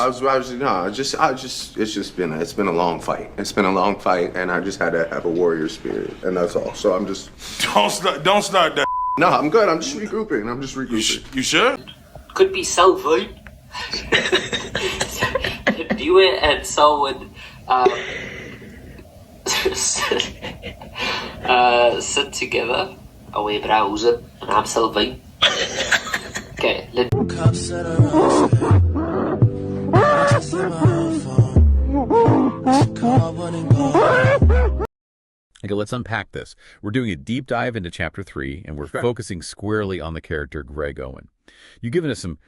It's been a long fight. It's been a long fight, and I just had to have a warrior spirit, and that's all. So I'm just. Don't start that. No, I'm good. I'm just regrouping. You sure? Could be so good. Do it and so would sit together away browsing and I'm Sylvain. Okay, Okay, let's unpack this. We're doing a deep dive into Chapter 3, and we're focusing squarely on the character Greg Owen. You've given us some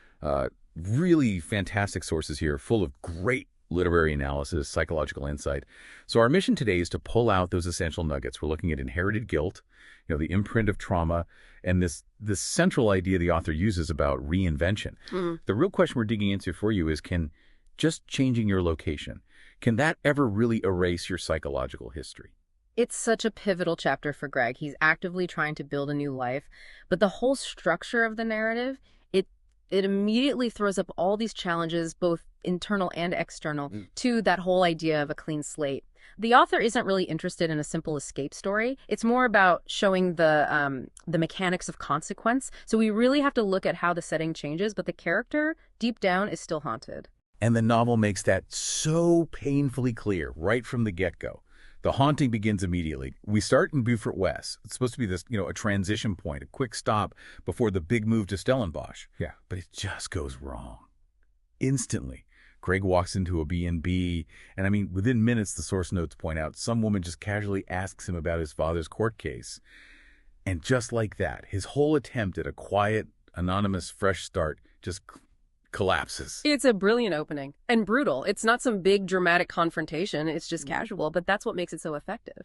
really fantastic sources here, full of great literary analysis, psychological insight. So our mission today is to pull out those essential nuggets. We're looking at inherited guilt, the imprint of trauma, and this central idea the author uses about reinvention. The real question we're digging into for you is, can just changing your location, can that ever really erase your psychological history? It's such a pivotal chapter for Greg. He's actively trying to build a new life, but the whole structure of the narrative, it immediately throws up all these challenges, both internal and external, to that whole idea of a clean slate. The author isn't really interested in a simple escape story. It's more about showing the mechanics of consequence. So we really have to look at how the setting changes, but the character, deep down, is still haunted. And the novel makes that so painfully clear right from the get-go. The haunting begins immediately. We start in Beaufort West. It's supposed to be this, a transition point, a quick stop before the big move to Stellenbosch. Yeah. But it just goes wrong. Instantly, Greg walks into a B&B, and within minutes, the source notes point out, some woman just casually asks him about his father's court case. And just like that, his whole attempt at a quiet, anonymous, fresh start just collapses. It's a brilliant opening and brutal. It's not some big dramatic confrontation. It's just casual, but that's what makes it so effective.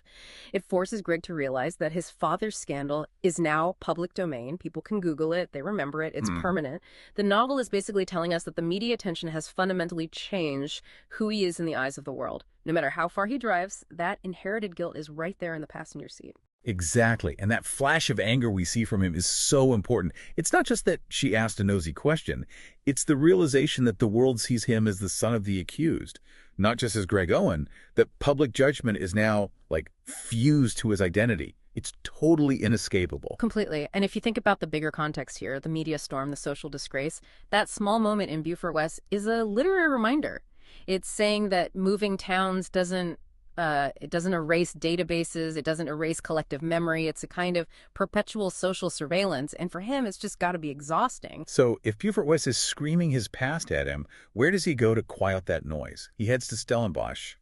It forces Greg to realize that his father's scandal is now public domain. People can Google it. They remember it. It's permanent. The novel is basically telling us that the media attention has fundamentally changed who he is in the eyes of the world. No matter how far he drives, that inherited guilt is right there in the passenger seat. Exactly. And that flash of anger we see from him is so important. It's not just that she asked a nosy question. It's the realization that the world sees him as the son of the accused, not just as Greg Owen, that public judgment is now, fused to his identity. It's totally inescapable. Completely. And if you think about the bigger context here, the media storm, the social disgrace, that small moment in Beaufort West is a literary reminder. It's saying that moving towns doesn't erase databases. It doesn't erase collective memory. It's a kind of perpetual social surveillance. And for him, it's just got to be exhausting. So if Beaufort West is screaming his past at him, where does he go to quiet that noise? He heads to Stellenbosch.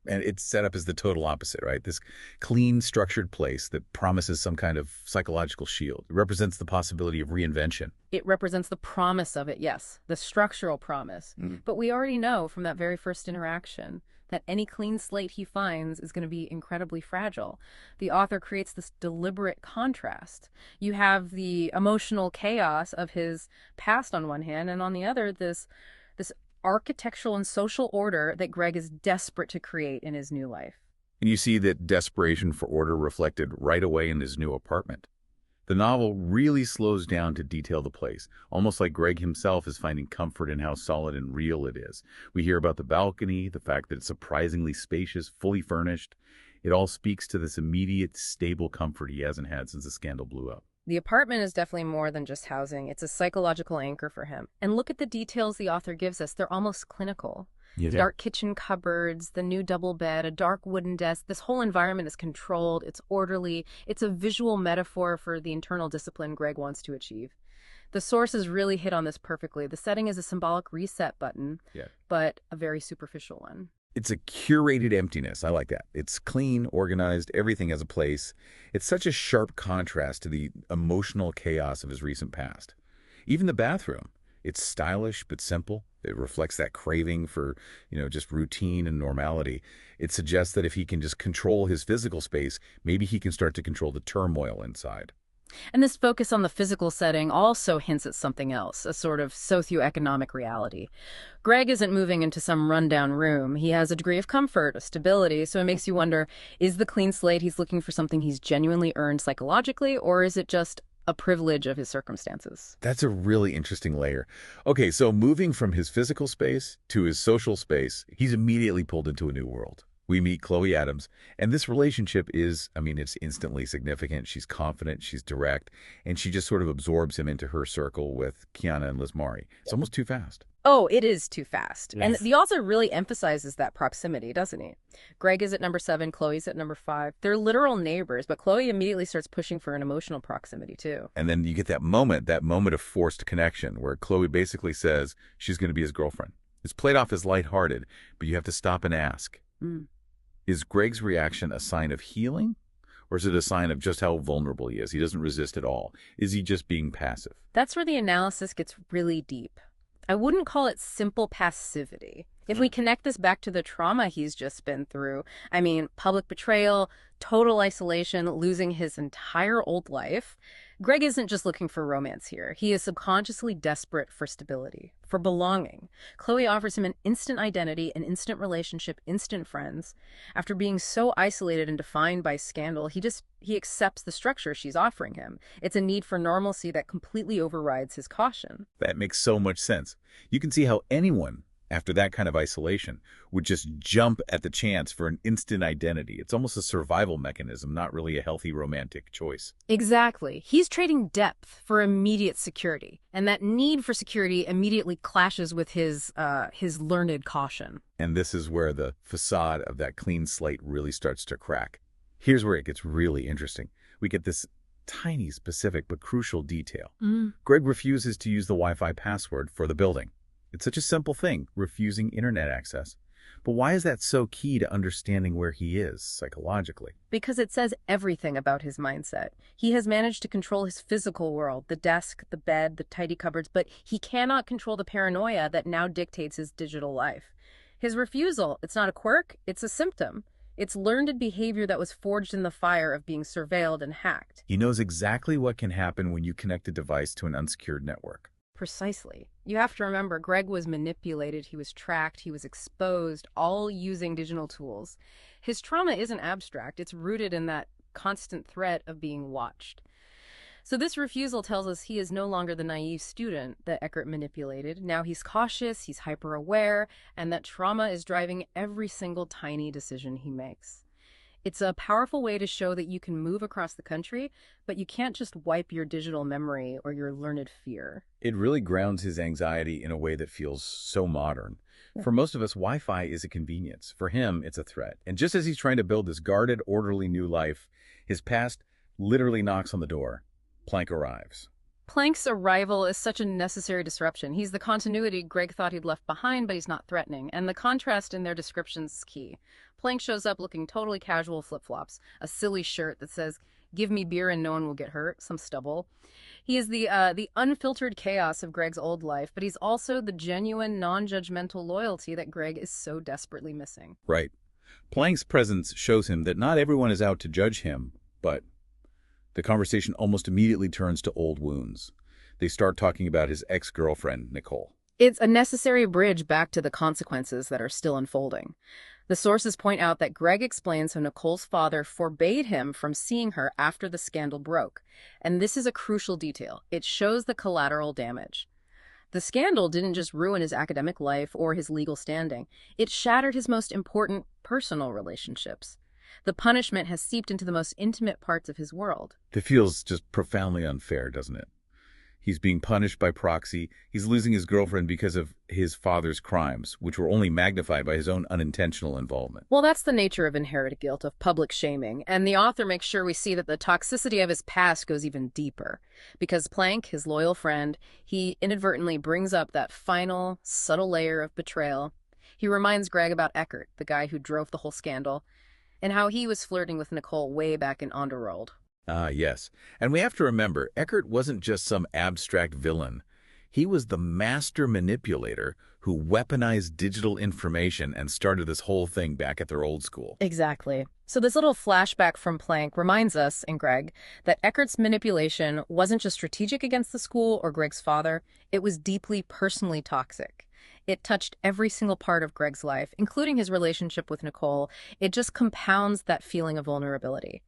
And it's set up as the total opposite, right? This clean, structured place that promises some kind of psychological shield. It represents the possibility of reinvention. It represents the promise of it, yes, the structural promise. But we already know from that very first interaction that any clean slate he finds is going to be incredibly fragile. The author creates this deliberate contrast. You have the emotional chaos of his past on one hand, and on the other, this architectural and social order that Greg is desperate to create in his new life. And you see that desperation for order reflected right away in his new apartment. The novel really slows down to detail the place, almost like Greg himself is finding comfort in how solid and real it is. We hear about the balcony, the fact that it's surprisingly spacious, fully furnished. It all speaks to this immediate, stable comfort he hasn't had since the scandal blew up. The apartment is definitely more than just housing. It's a psychological anchor for him. And look at the details the author gives us. They're almost clinical. Yeah. Dark kitchen cupboards, the new double bed, a dark wooden desk. This whole environment is controlled. It's orderly. It's a visual metaphor for the internal discipline Greg wants to achieve. The sources really hit on this perfectly. The setting is a symbolic reset button, but a very superficial one. It's a curated emptiness. I like that. It's clean, organized, everything has a place. It's such a sharp contrast to the emotional chaos of his recent past. Even the bathroom, it's stylish but simple. It reflects that craving for, just routine and normality. It suggests that if he can just control his physical space, maybe he can start to control the turmoil inside. And this focus on the physical setting also hints at something else, a sort of socioeconomic reality. Greg isn't moving into some rundown room. He has a degree of comfort, a stability, so it makes you wonder, is the clean slate he's looking for something he's genuinely earned psychologically, or is it just a privilege of his circumstances. That's a really interesting layer. Okay, so moving from his physical space to his social space, he's immediately pulled into a new world. We meet Chloe Adams, and this relationship is, it's instantly significant. She's confident, she's direct, and she just sort of absorbs him into her circle with Kiana and Liz Maury. It's almost too fast. Oh, it is too fast. Yes. And the author really emphasizes that proximity, doesn't he? Greg is at number 7, Chloe's at number 5. They're literal neighbors, but Chloe immediately starts pushing for an emotional proximity, too. And then you get that moment of forced connection where Chloe basically says she's going to be his girlfriend. It's played off as lighthearted, but you have to stop and ask. Is Greg's reaction a sign of healing? Or is it a sign of just how vulnerable he is? He doesn't resist at all. Is he just being passive? That's where the analysis gets really deep. I wouldn't call it simple passivity. If we connect this back to the trauma he's just been through, public betrayal, total isolation, losing his entire old life, Greg isn't just looking for romance here. He is subconsciously desperate for stability, for belonging. Chloe offers him an instant identity, an instant relationship, instant friends. After being so isolated and defined by scandal, he accepts the structure she's offering him. It's a need for normalcy that completely overrides his caution. That makes so much sense. You can see how anyone, after that kind of isolation, would just jump at the chance for an instant identity. It's almost a survival mechanism, not really a healthy romantic choice. Exactly. He's trading depth for immediate security, and that need for security immediately clashes with his learned caution. And this is where the facade of that clean slate really starts to crack. Here's where it gets really interesting. We get this tiny, specific, but crucial detail. Greg refuses to use the Wi-Fi password for the building. It's such a simple thing, refusing internet access. But why is that so key to understanding where he is psychologically? Because it says everything about his mindset. He has managed to control his physical world, the desk, the bed, the tidy cupboards, but he cannot control the paranoia that now dictates his digital life. His refusal, it's not a quirk, it's a symptom. It's learned behavior that was forged in the fire of being surveilled and hacked. He knows exactly what can happen when you connect a device to an unsecured network. Precisely. You have to remember, Greg was manipulated, he was tracked, he was exposed, all using digital tools. His trauma isn't abstract, it's rooted in that constant threat of being watched. So this refusal tells us he is no longer the naive student that Eckert manipulated. Now he's cautious, he's hyper-aware, and that trauma is driving every single tiny decision he makes. It's a powerful way to show that you can move across the country, but you can't just wipe your digital memory or your learned fear. It really grounds his anxiety in a way that feels so modern. For most of us, Wi-Fi is a convenience. For him, it's a threat. And just as he's trying to build this guarded, orderly new life, his past literally knocks on the door. Planck arrives. Planck's arrival is such a necessary disruption. He's the continuity Greg thought he'd left behind, but he's not threatening. And the contrast in their descriptions is key. Planck shows up looking totally casual, flip-flops, a silly shirt that says, "Give me beer and no one will get hurt," some stubble. He is the unfiltered chaos of Greg's old life, but he's also the genuine, non-judgmental loyalty that Greg is so desperately missing. Right. Planck's presence shows him that not everyone is out to judge him, but the conversation almost immediately turns to old wounds. They start talking about his ex-girlfriend, Nicole. It's a necessary bridge back to the consequences that are still unfolding. The sources point out that Greg explains how Nicole's father forbade him from seeing her after the scandal broke. And this is a crucial detail. It shows the collateral damage. The scandal didn't just ruin his academic life or his legal standing. It shattered his most important personal relationships. The punishment has seeped into the most intimate parts of his world. That feels just profoundly unfair, doesn't it? He's being punished by proxy. He's losing his girlfriend because of his father's crimes, which were only magnified by his own unintentional involvement. Well, that's the nature of inherited guilt, of public shaming. And the author makes sure we see that the toxicity of his past goes even deeper. Because Planck, his loyal friend, he inadvertently brings up that final, subtle layer of betrayal. He reminds Greg about Eckert, the guy who drove the whole scandal, and how he was flirting with Nicole way back in Onderworld. Ah, yes. And we have to remember, Eckert wasn't just some abstract villain. He was the master manipulator who weaponized digital information and started this whole thing back at their old school. Exactly. So this little flashback from Planck reminds us, and Greg, that Eckert's manipulation wasn't just strategic against the school or Greg's father. It was deeply personally toxic. It touched every single part of Greg's life, including his relationship with Nicole. It just compounds that feeling of vulnerability.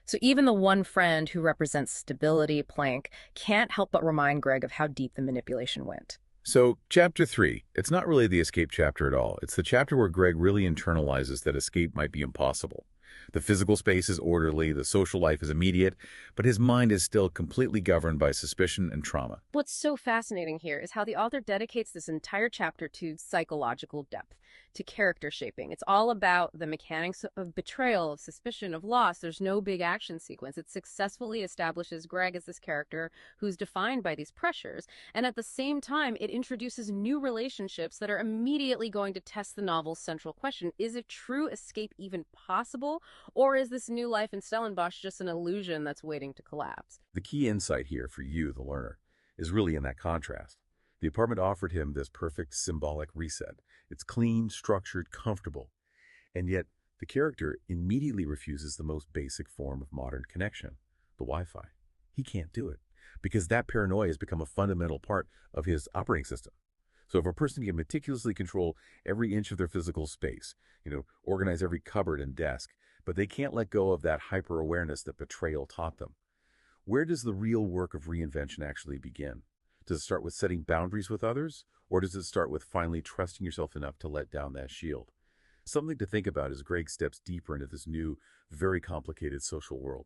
So even the one friend who represents stability, Plank, can't help but remind Greg of how deep the manipulation went. So, Chapter 3, it's not really the escape chapter at all. It's the chapter where Greg really internalizes that escape might be impossible. The physical space is orderly, the social life is immediate, but his mind is still completely governed by suspicion and trauma. What's so fascinating here is how the author dedicates this entire chapter to psychological depth, to character shaping. It's all about the mechanics of betrayal, of suspicion, of loss. There's no big action sequence. It successfully establishes Greg as this character who's defined by these pressures, and at the same time, it introduces new relationships that are immediately going to test the novel's central question. Is it true escape even possible, or is this new life in Stellenbosch just an illusion that's waiting to collapse? The key insight here for you, the learner, is really in that contrast. The apartment offered him this perfect symbolic reset. It's clean, structured, comfortable. And yet, the character immediately refuses the most basic form of modern connection, the Wi-Fi. He can't do it, because that paranoia has become a fundamental part of his operating system. So if a person can meticulously control every inch of their physical space, organize every cupboard and desk, but they can't let go of that hyper-awareness that betrayal taught them, where does the real work of reinvention actually begin? Does it start with setting boundaries with others, or does it start with finally trusting yourself enough to let down that shield? Something to think about as Greg steps deeper into this new, very complicated social world.